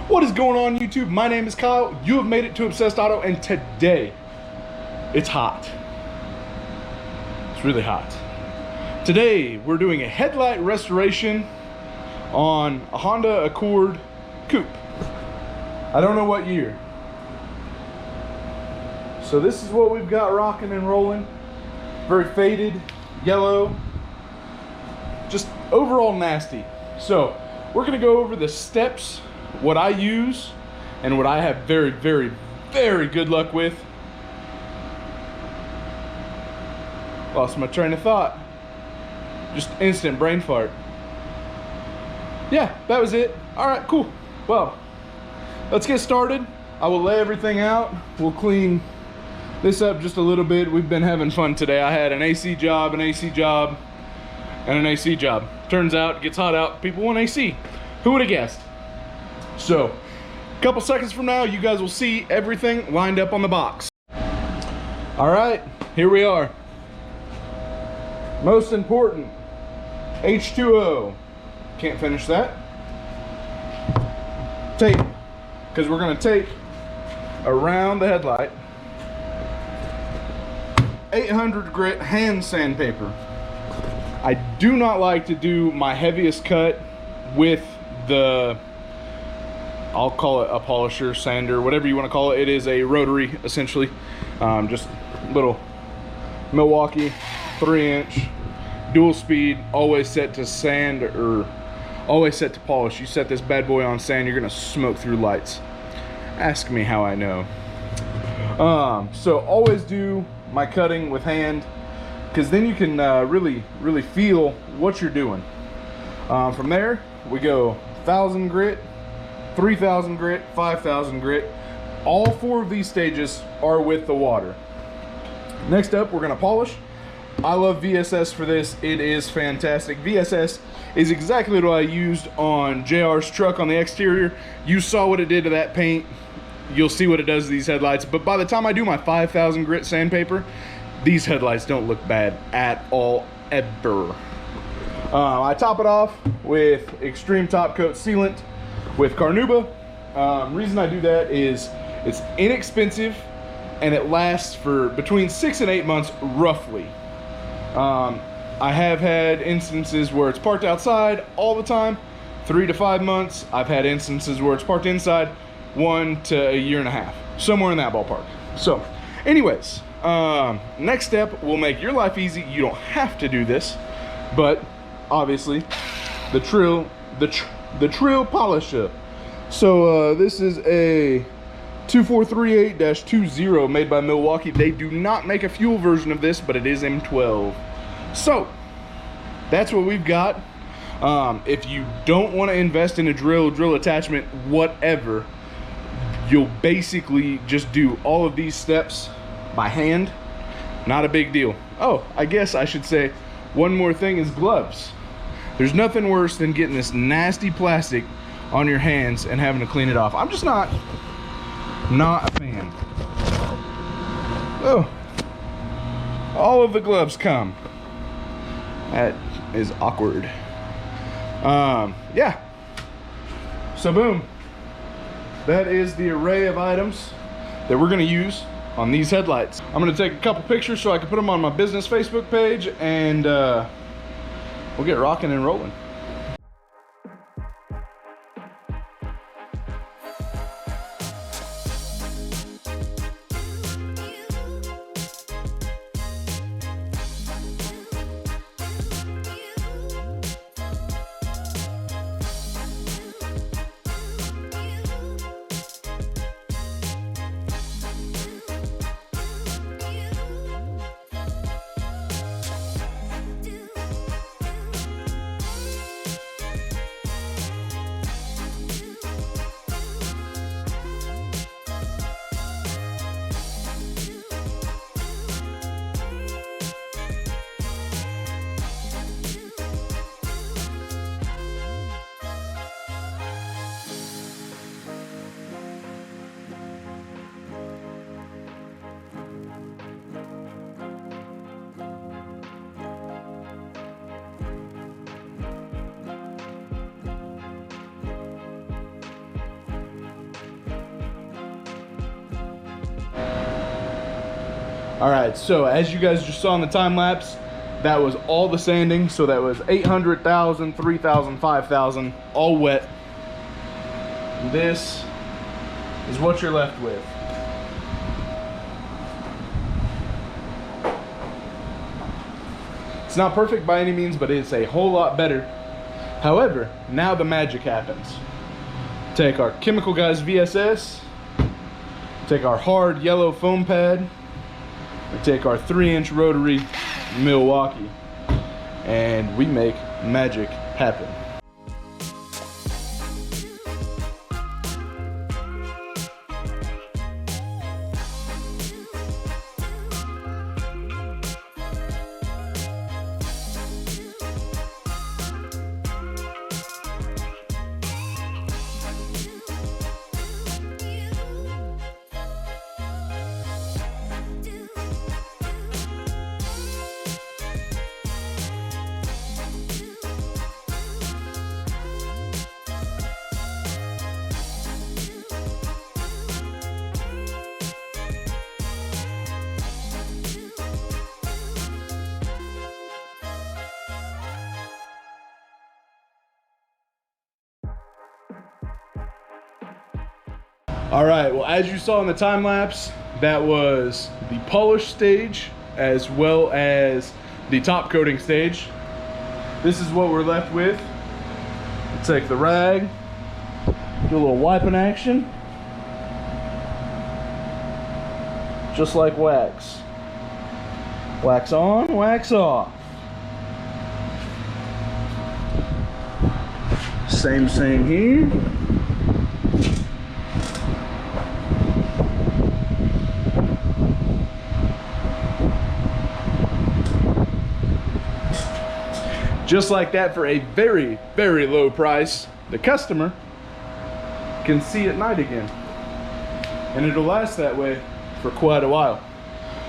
What is going on, YouTube? My name is Kyle. You have made it to Obsessed Auto, and today it's hot. It's really hot. Today we're doing a headlight restoration on a Honda Accord Coupe. I don't know what year. So this is what we've got rocking and rolling. Very faded, yellow, just overall nasty. So we're gonna go over the steps, what I use and what I have very, very, very good luck with. Lost my train of thought. Just instant brain fart. Yeah, that was it. All right, cool. Well, let's get started. I will lay everything out. We'll clean this up just a little bit. We've been having fun today. I had an AC job, and an AC job. Turns out it gets hot out. People want AC. Who would have guessed? So, a couple seconds from now, you guys will see everything lined up on the box. All right, here we are. Most important, H2O. Can't finish that. Tape, because we're gonna tape around the headlight. 800 grit hand sandpaper. I do not like to do my heaviest cut with the, I'll call it a polisher, sander, whatever you want to call it. It is a rotary, essentially. Just little Milwaukee 3-inch dual speed, always set to sand or always set to polish. You set this bad boy on sand, you're gonna smoke through lights. Ask me how I know. So always do my cutting with hand, because then you can really feel what you're doing. From there we go 1,000 grit, 3,000 grit, 5,000 grit. All 4 of these stages are with the water. Next up, we're gonna polish. I love VSS for this. It is fantastic. VSS is exactly what I used on JR's truck on the exterior. You saw what it did to that paint. You'll see what it does to these headlights. But by the time I do my 5,000 grit sandpaper, these headlights don't look bad at all, ever. I top it off with extreme top coat sealant with Carnauba. Reason I do that is it's inexpensive and it lasts for between 6 and 8 months roughly. I have had instances where it's parked outside all the time, 3 to 5 months. I've had instances where it's parked inside 1 to a year and a half, somewhere in that ballpark. So anyways, next step will make your life easy. You don't have to do this, but obviously the Trill Polisher. So this is a 2438-20 made by Milwaukee. They do not make a fuel version of this, but it is M12. So that's what we've got. If you don't want to invest in a drill attachment, whatever, you'll basically just do all of these steps by hand. Not a big deal. Oh, I guess I should say one more thing is gloves. There's nothing worse than getting this nasty plastic on your hands and having to clean it off. I'm just not a fan. Oh, all of the gloves come. That is awkward. Yeah. So boom. That is the array of items that we're gonna use on these headlights. I'm gonna take a couple pictures so I can put them on my business Facebook page, and we'll get rocking and rolling. All right, so as you guys just saw in the time lapse, that was all the sanding. So that was 800,000, 3,000, 5,000, all wet. This is what you're left with. It's not perfect by any means, but it's a whole lot better. However, now the magic happens. Take our Chemical Guys VSS, take our hard yellow foam pad, we take our 3-inch rotary Milwaukee, and we make magic happen. All right, well, as you saw in the time lapse, that was the polish stage as well as the top coating stage. This is what we're left with. We'll take the rag, do a little wiping action, just like wax. Wax on, wax off. Same here. Just like that, for a very, very low price, the customer can see at night again. And it'll last that way for quite a while.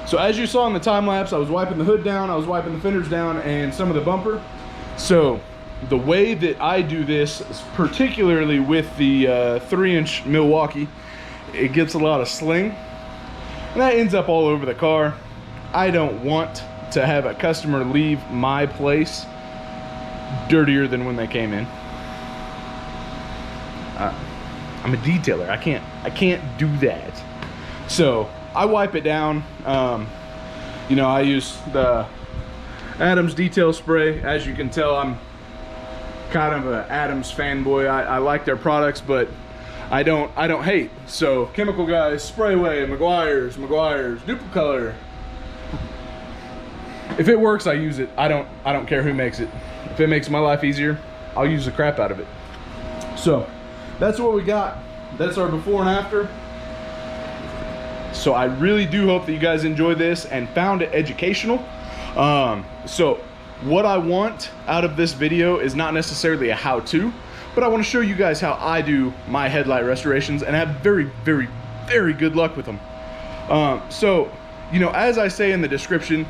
So as you saw in the time lapse, I was wiping the hood down, I was wiping the fenders down, and some of the bumper. So the way that I do this, particularly with the 3-inch Milwaukee, it gets a lot of sling. And that ends up all over the car. I don't want to have a customer leave my place dirtier than when they came in. I'm a detailer. I can't do that. So I wipe it down. You know, I use the Adams detail spray. As you can tell, I'm kind of an Adams fanboy. I like their products, but I don't hate. So Chemical Guys, Sprayway, Meguiar's, Duplicolor. If it works, I use it. I don't care who makes it. If it makes my life easier, I'll use the crap out of it. So that's what we got. That's our before and after. So I really do hope that you guys enjoyed this and found it educational. So what I want out of this video is not necessarily a how-to, but I want to show you guys how I do my headlight restorations and have very, very, very good luck with them. So, you know, as I say in the description,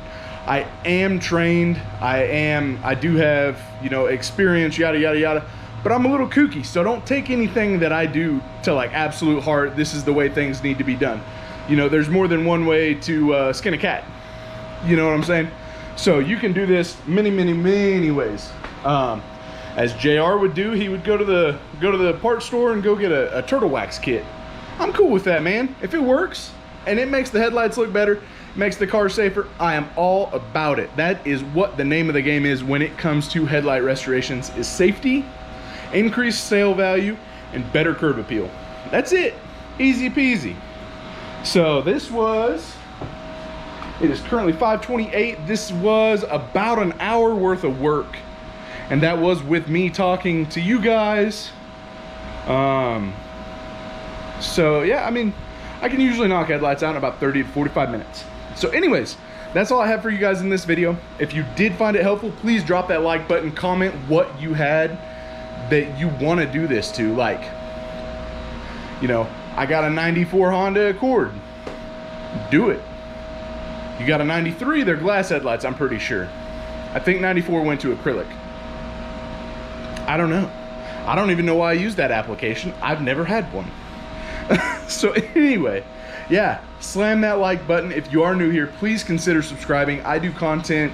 I am trained, I do have, you know, experience, yada, yada, yada, but I'm a little kooky, so don't take anything that I do to like absolute heart. This is the way things need to be done. You know, there's more than one way to skin a cat. You know what I'm saying? So you can do this many, many, many ways. As JR would do, he would go to the part store and go get a turtle wax kit. I'm cool with that, man. If it works and it makes the headlights look better, makes the car safer, I am all about it. That is what the name of the game is when it comes to headlight restorations, is safety, increased sale value, and better curb appeal. That's it. Easy peasy. So it is currently 5:28. This was about an hour worth of work. And that was with me talking to you guys. So yeah, I mean, I can usually knock headlights out in about 30 to 45 minutes. So anyways, that's all I have for you guys in this video. If you did find it helpful, please drop that like button, comment what you had that you want to do this to. Like, you know, I got a 94 Honda Accord. Do it. You got a 93, they're glass headlights, I'm pretty sure. I think 94 went to acrylic. I don't know. I don't even know why I used that application. I've never had one. So anyway, yeah, slam that like button. If you are new here, please consider subscribing. I do content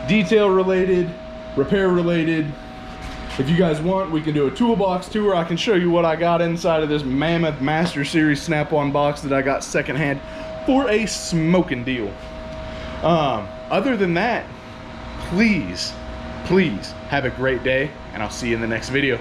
detail related, repair related. If you guys want, we can do a toolbox tour. I can show you what I got inside of this Mammoth Master Series snap-on box that I got secondhand for a smoking deal. Other than that, please have a great day, and I'll see you in the next video.